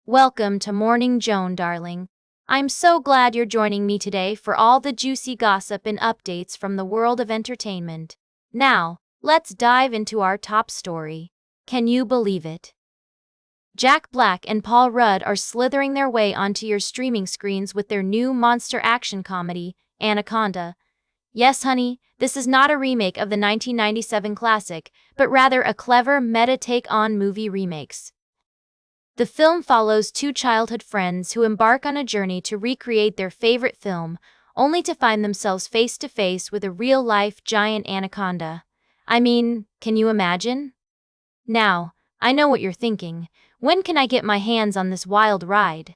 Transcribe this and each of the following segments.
Welcome to Morning Joan, darling. I'm so glad you're joining me today for all the juicy gossip and updates from the world of entertainment. Now, let's dive into our top story. Can you believe it? Jack Black and Paul Rudd are slithering their way onto your streaming screens with their new monster action comedy, Anaconda. Yes, honey, this is not a remake of the 1997 classic, but rather a clever meta take on movie remakes. The film follows two childhood friends who embark on a journey to recreate their favorite film, only to find themselves face to face with a real-life giant anaconda. I mean, can you imagine? Now, I know what you're thinking. When can I get my hands on this wild ride?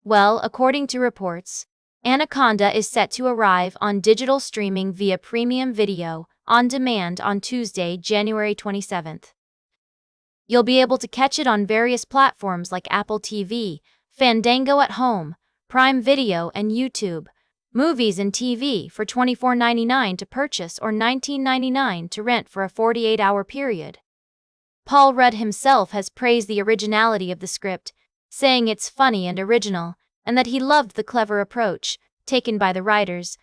Well, according to reports, Anaconda is set to arrive on digital streaming via premium video on demand on Tuesday, January 27th. You'll be able to catch it on various platforms like Apple TV, Fandango at Home, Prime Video, and YouTube. Movies and TV for $24.99 to purchase or $19.99 to rent for a 48-hour period. Paul Rudd himself has praised the originality of the script, saying it's funny and original, and that he loved the clever approach taken by the writers.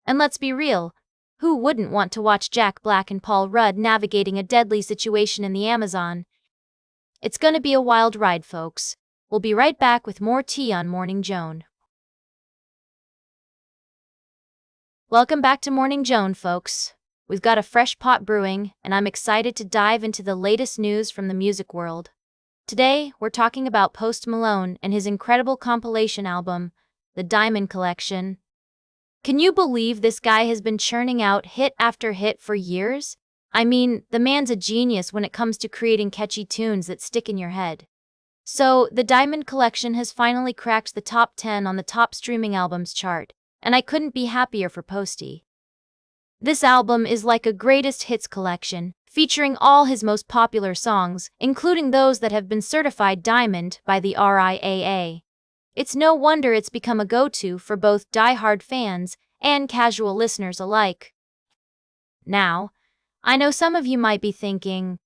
And let's be real, who wouldn't want to watch Jack Black and Paul Rudd navigating a deadly situation in the Amazon? It's gonna be a wild ride, folks. We'll be right back with more tea on Morning Joan. Welcome back to Morning Joan, folks. We've got a fresh pot brewing, and I'm excited to dive into the latest news from the music world. Today, we're talking about Post Malone and his incredible compilation album, The Diamond Collection. Can you believe this guy has been churning out hit after hit for years? I mean, the man's a genius when it comes to creating catchy tunes that stick in your head. So, The Diamond Collection has finally cracked the top 10 on the top streaming albums chart, and I couldn't be happier for Posty. This album is like a greatest hits collection, featuring all his most popular songs, including those that have been certified diamond by the RIAA. It's no wonder it's become a go-to for both die-hard fans and casual listeners alike. Now, I know some of you might be thinking,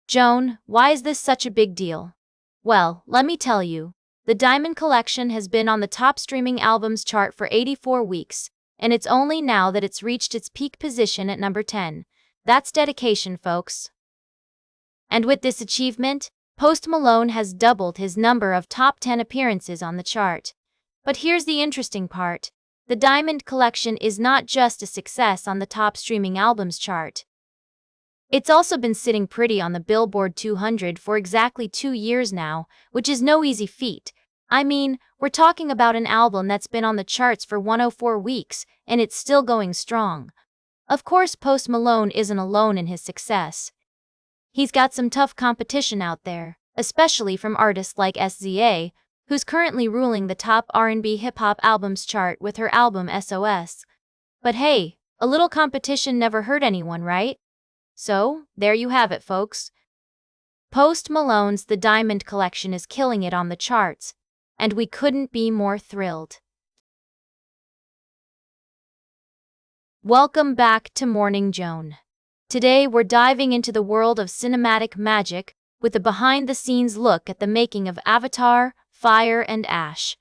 Joan, why is this such a big deal? Well, let me tell you, the Diamond Collection has been on the top streaming albums chart for 84 weeks, and it's only now that it's reached its peak position at number 10. That's dedication, folks. And with this achievement, Post Malone has doubled his number of top 10 appearances on the chart. But here's the interesting part. The Diamond Collection is not just a success on the top streaming albums chart. It's also been sitting pretty on the Billboard 200 for exactly 2 years now, which is no easy feat. I mean, we're talking about an album that's been on the charts for 104 weeks, and it's still going strong. Of course, Post Malone isn't alone in his success. He's got some tough competition out there, especially from artists like SZA, who's currently ruling the top R&B hip-hop albums chart with her album SOS. But hey, a little competition never hurt anyone, right? So, there you have it, folks. Post Malone's The Diamond Collection is killing it on the charts, and we couldn't be more thrilled. Welcome back to Morning Joan. Today we're diving into the world of cinematic magic with a behind-the-scenes look at the making of Avatar, Fire and Ash.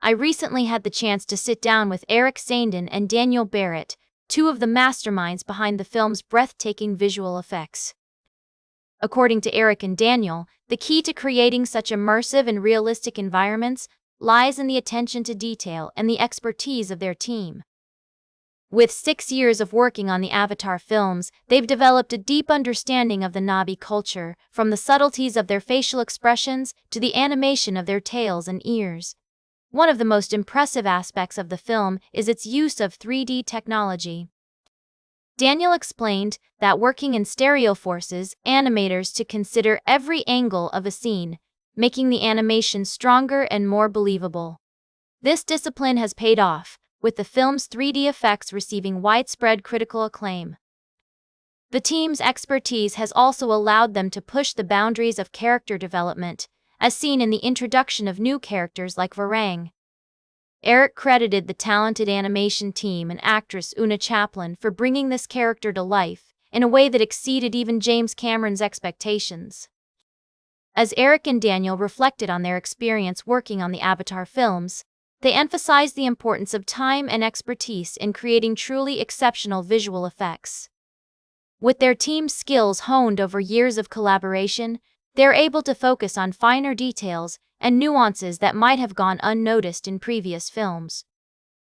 I recently had the chance to sit down with Saindon and Daniel Barrett, two of the masterminds behind the film's breathtaking visual effects. According to Eric and Daniel, the key to creating such immersive and realistic environments lies in the attention to detail and the expertise of their team. With 6 years of working on the Avatar films, they've developed a deep understanding of the Na'vi culture, from the subtleties of their facial expressions to the animation of their tails and ears. One of the most impressive aspects of the film is its use of 3D technology. Daniel explained that working in stereo forces animators to consider every angle of a scene, making the animation stronger and more believable. This discipline has paid off, with the film's 3D effects receiving widespread critical acclaim. The team's expertise has also allowed them to push the boundaries of character development, as seen in the introduction of new characters like Varang. Eric credited the talented animation team and actress Una Chaplin for bringing this character to life in a way that exceeded even James Cameron's expectations. As Eric and Daniel reflected on their experience working on the Avatar films, they emphasized the importance of time and expertise in creating truly exceptional visual effects. With their team's skills honed over years of collaboration, they're able to focus on finer details and nuances that might have gone unnoticed in previous films.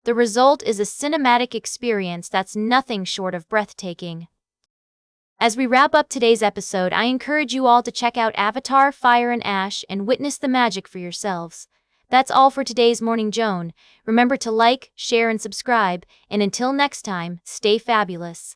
The result is a cinematic experience that's nothing short of breathtaking. As we wrap up today's episode, I encourage you all to check out Avatar: Fire and Ash and witness the magic for yourselves. That's all for today's Morning Joan. Remember to like, share, and subscribe, and until next time, stay fabulous.